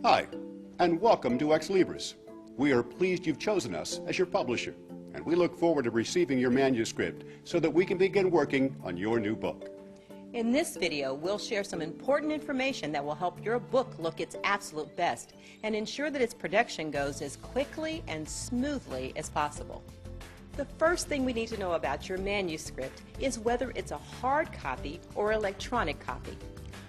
Hi, and welcome to Ex Libris. We are pleased you've chosen us as your publisher, and we look forward to receiving your manuscript so that we can begin working on your new book. In this video, we'll share some important information that will help your book look its absolute best and ensure that its production goes as quickly and smoothly as possible. The first thing we need to know about your manuscript is whether it's a hard copy or electronic copy.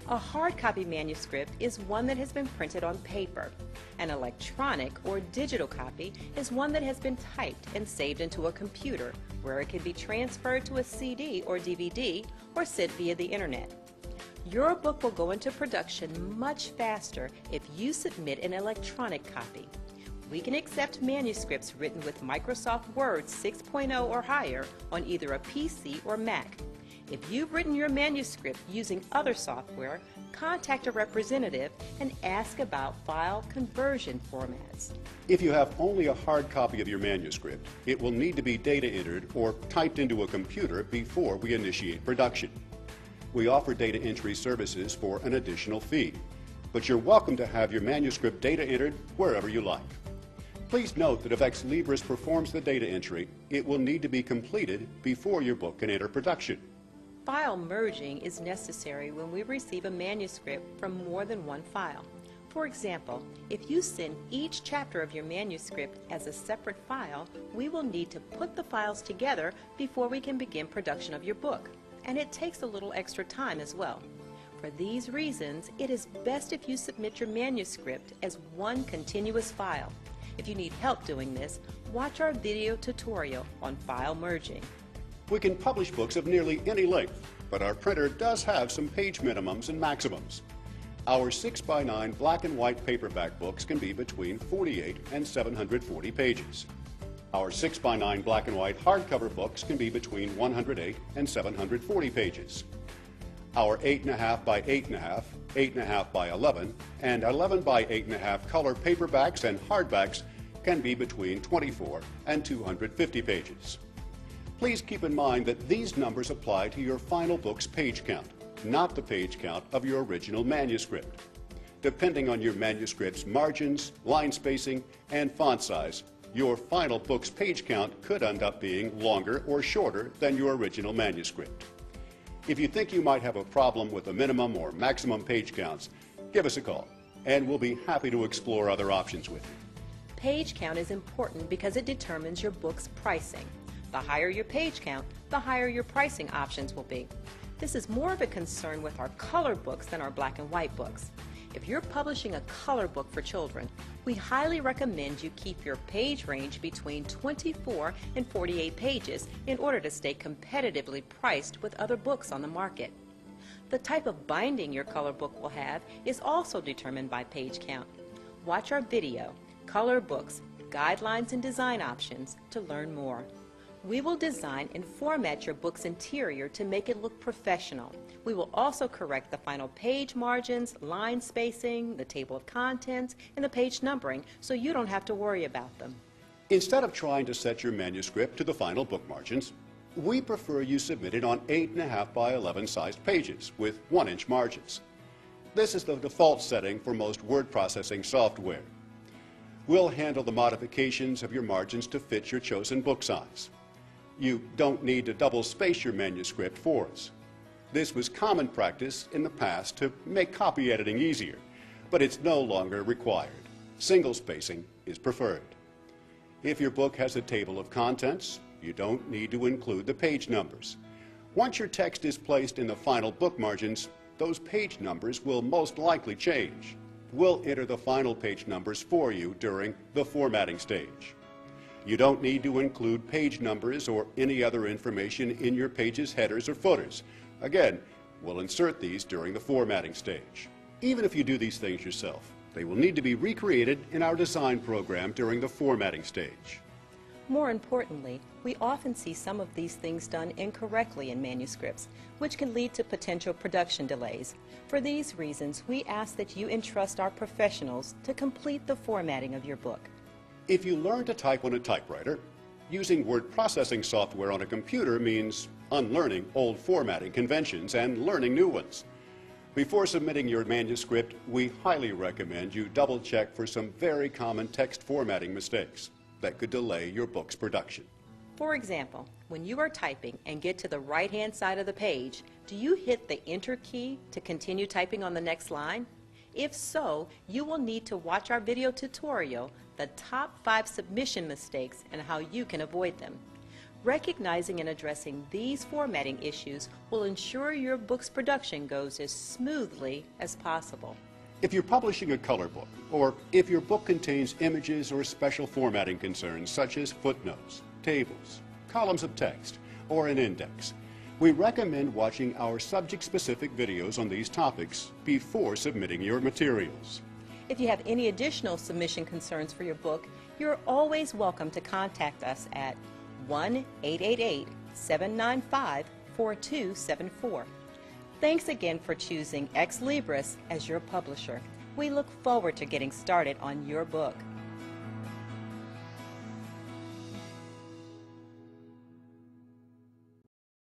A hard copy manuscript is one that has been printed on paper. An electronic or digital copy is one that has been typed and saved into a computer where it can be transferred to a CD or DVD or sent via the internet. Your book will go into production much faster if you submit an electronic copy. We can accept manuscripts written with Microsoft Word 6.0 or higher on either a PC or Mac. If you've written your manuscript using other software, contact a representative and ask about file conversion formats. If you have only a hard copy of your manuscript, it will need to be data entered or typed into a computer before we initiate production. We offer data entry services for an additional fee, but you're welcome to have your manuscript data entered wherever you like. Please note that if Ex Libris performs the data entry, it will need to be completed before your book can enter production. File merging is necessary when we receive a manuscript from more than one file. For example, if you send each chapter of your manuscript as a separate file, we will need to put the files together before we can begin production of your book, and it takes a little extra time as well. For these reasons, it is best if you submit your manuscript as one continuous file. If you need help doing this, watch our video tutorial on file merging. We can publish books of nearly any length, but our printer does have some page minimums and maximums. Our 6x9 black and white paperback books can be between 48 and 740 pages. Our 6x9 black and white hardcover books can be between 108 and 740 pages. Our 8.5 by 8.5, 8.5 by 11, and 11 by 8.5 color paperbacks and hardbacks can be between 24 and 250 pages. Please keep in mind that these numbers apply to your final book's page count, not the page count of your original manuscript. Depending on your manuscript's margins, line spacing, and font size, your final book's page count could end up being longer or shorter than your original manuscript. If you think you might have a problem with the minimum or maximum page counts, give us a call, and we'll be happy to explore other options with you. Page count is important because it determines your book's pricing. The higher your page count, the higher your pricing options will be. This is more of a concern with our color books than our black and white books. If you're publishing a color book for children, we highly recommend you keep your page range between 24 and 48 pages in order to stay competitively priced with other books on the market. The type of binding your color book will have is also determined by page count. Watch our video, Color Books, Guidelines and Design Options, to learn more. We will design and format your book's interior to make it look professional. We will also correct the final page margins, line spacing, the table of contents, and the page numbering so you don't have to worry about them. Instead of trying to set your manuscript to the final book margins, we prefer you submit it on 8.5 by 11 sized pages with 1-inch margins. This is the default setting for most word processing software. We'll handle the modifications of your margins to fit your chosen book size. You don't need to double space your manuscript for us. This was common practice in the past to make copy editing easier, but it's no longer required. Single spacing is preferred. If your book has a table of contents, you don't need to include the page numbers. Once your text is placed in the final book margins, those page numbers will most likely change. We'll enter the final page numbers for you during the formatting stage. You don't need to include page numbers or any other information in your page's headers or footers. Again, we'll insert these during the formatting stage. Even if you do these things yourself, they will need to be recreated in our design program during the formatting stage. More importantly, we often see some of these things done incorrectly in manuscripts, which can lead to potential production delays. For these reasons, we ask that you entrust our professionals to complete the formatting of your book. If you learn to type on a typewriter, using word processing software on a computer means unlearning old formatting conventions and learning new ones. Before submitting your manuscript, we highly recommend you double-check for some very common text formatting mistakes that could delay your book's production. For example, when you are typing and get to the right-hand side of the page, do you hit the Enter key to continue typing on the next line? If so, you will need to watch our video tutorial, The Top 5 Submission Mistakes and How You Can Avoid Them. Recognizing and addressing these formatting issues will ensure your book's production goes as smoothly as possible. If you're publishing a color book, or if your book contains images or special formatting concerns such as footnotes, tables, columns of text, or an index, we recommend watching our subject-specific videos on these topics before submitting your materials. If you have any additional submission concerns for your book, you're always welcome to contact us at 1-888-795-4274. Thanks again for choosing Ex Libris as your publisher. We look forward to getting started on your book.